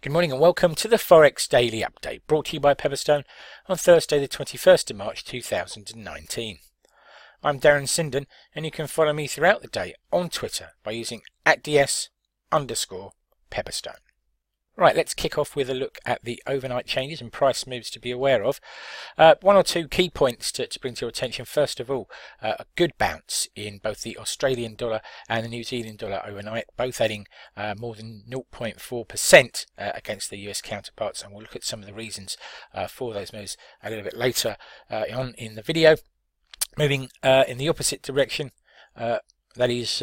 Good morning and welcome to the Forex Daily Update, brought to you by Pepperstone on Thursday the 21st of March 2019. I'm Darren Sinden and you can follow me throughout the day on Twitter by using @ds_Pepperstone. Right, let's kick off with a look at the overnight changes and price moves to be aware of. One or two key points to bring to your attention. First of all, a good bounce in both the Australian dollar and the New Zealand dollar overnight, both adding more than 0.4% against the US counterparts, and we'll look at some of the reasons for those moves a little bit later on in the video. Moving in the opposite direction, that is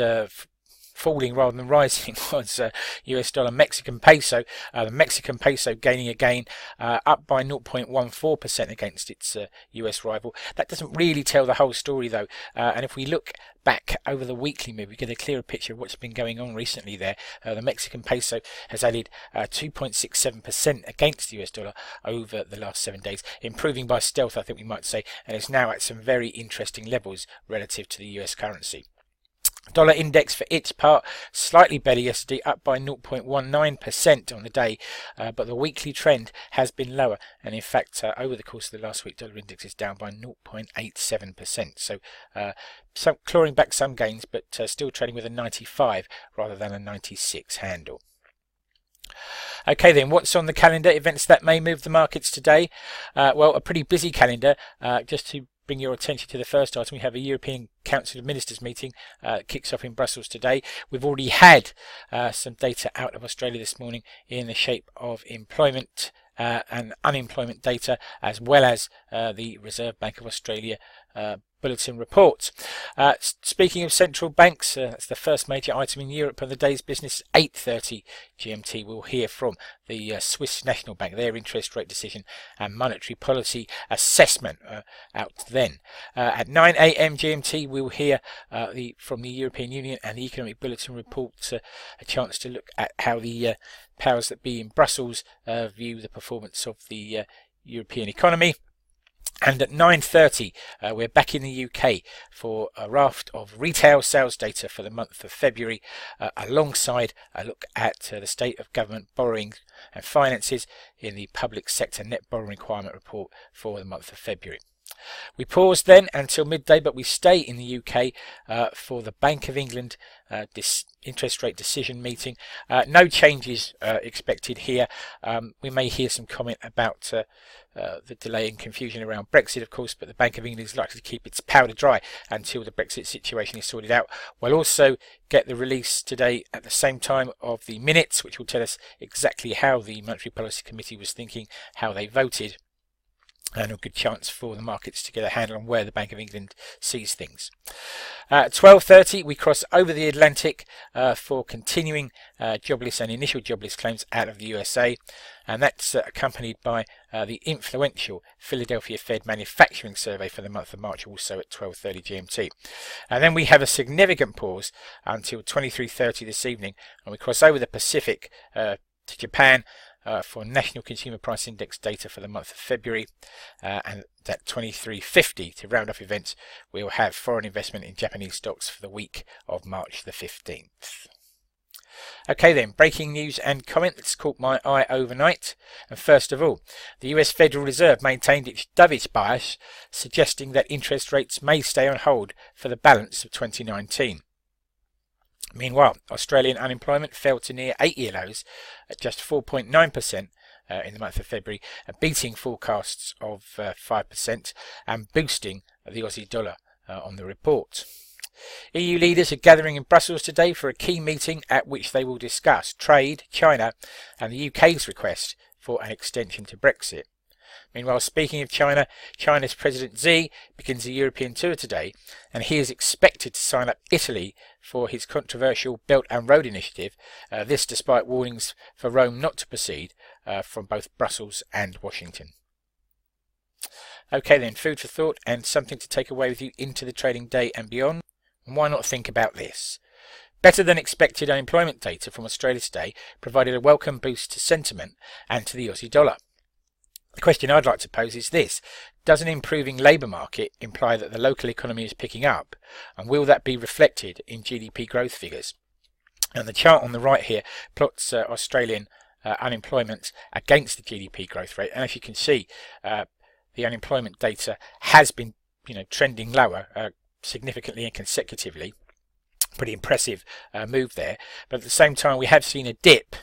falling rather than rising, was US dollar Mexican peso. The Mexican peso gaining again, up by 0.14% against its US rival. That doesn't really tell the whole story though, and if we look back over the weekly move, we get a clearer picture of what's been going on recently there. The Mexican peso has added 2.67% against the US dollar over the last 7 days, improving by stealth, I think we might say, and is now at some very interesting levels relative to the US currency. Dollar index for its part slightly better yesterday, up by 0.19% on the day, but the weekly trend has been lower, and in fact over the course of the last week dollar index is down by 0.87%, so clawing back some gains, but still trading with a 95 rather than a 96 handle. Okay then, what's on the calendar? Events that may move the markets today. Well, a pretty busy calendar. Just to bring your attention to the first item, we have a European Council of Ministers meeting kicks off in Brussels today. We've already had some data out of Australia this morning in the shape of employment and unemployment data, as well as the Reserve Bank of Australia bulletin report. Speaking of central banks, that's the first major item in Europe on the day's business. 8:30 GMT, we'll hear from the Swiss National Bank, their interest rate decision and monetary policy assessment out then. At 9 AM GMT, we'll hear from the European Union and the Economic Bulletin report, a chance to look at how the powers that be in Brussels view the performance of the European economy. And at 9:30, we're back in the UK for a raft of retail sales data for the month of February, alongside a look at the state of government borrowing and finances in the public sector net borrowing requirement report for the month of February. We pause then until midday, but we stay in the UK for the Bank of England interest rate decision meeting. No changes expected here. We may hear some comment about the delay and confusion around Brexit, of course, but the Bank of England is likely to keep its powder dry until the Brexit situation is sorted out. We'll also get the release today at the same time of the minutes, which will tell us exactly how the Monetary Policy Committee was thinking, how they voted, and a good chance for the markets to get a handle on where the Bank of England sees things. At 12:30, we cross over the Atlantic for continuing jobless and initial jobless claims out of the USA, and that's accompanied by the influential Philadelphia Fed manufacturing survey for the month of March, also at 12:30 GMT. And then we have a significant pause until 23:30 this evening, and we cross over the Pacific to Japan for National Consumer Price Index data for the month of February, and at 23:50 to round off events, we'll have foreign investment in Japanese stocks for the week of March the 15th. Okay then, breaking news and comment that's caught my eye overnight. And first of all, the US Federal Reserve maintained its dovish bias, suggesting that interest rates may stay on hold for the balance of 2019. Meanwhile, Australian unemployment fell to near 8-year lows at just 4.9% in the month of February, beating forecasts of 5% and boosting the Aussie dollar on the report. EU leaders are gathering in Brussels today for a key meeting at which they will discuss trade, China and the UK's request for an extension to Brexit. Meanwhile, speaking of China, China's President Xi begins a European tour today, and he is expected to sign up Italy for his controversial Belt and Road Initiative, this despite warnings for Rome not to proceed from both Brussels and Washington. Okay then, food for thought and something to take away with you into the trading day and beyond. And why not think about this? Better than expected unemployment data from Australia today provided a welcome boost to sentiment and to the Aussie dollar. The question I'd like to pose is this: does an improving labour market imply that the local economy is picking up, and will that be reflected in GDP growth figures? And the chart on the right here plots Australian unemployment against the GDP growth rate. And as you can see, the unemployment data has been trending lower significantly and consecutively. Pretty impressive move there. But at the same time, we have seen a dip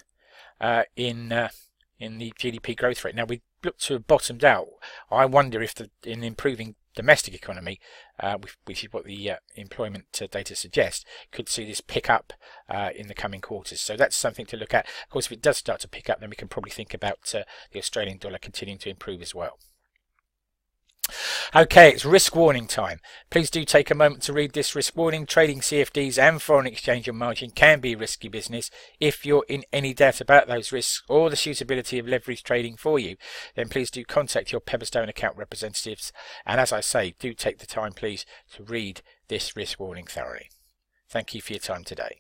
in the GDP growth rate. Now we look to have bottomed out. I wonder if in improving domestic economy, which is what the employment data suggests, could see this pick up in the coming quarters. So that's something to look at. Of course, if it does start to pick up, then we can probably think about the Australian dollar continuing to improve as well. Okay, it's risk warning time. Please do take a moment to read this risk warning. Trading CFDs and foreign exchange on margin can be risky business. If you're in any doubt about those risks or the suitability of leverage trading for you, then please do contact your Pepperstone account representatives. And as I say, do take the time, please, to read this risk warning thoroughly. Thank you for your time today.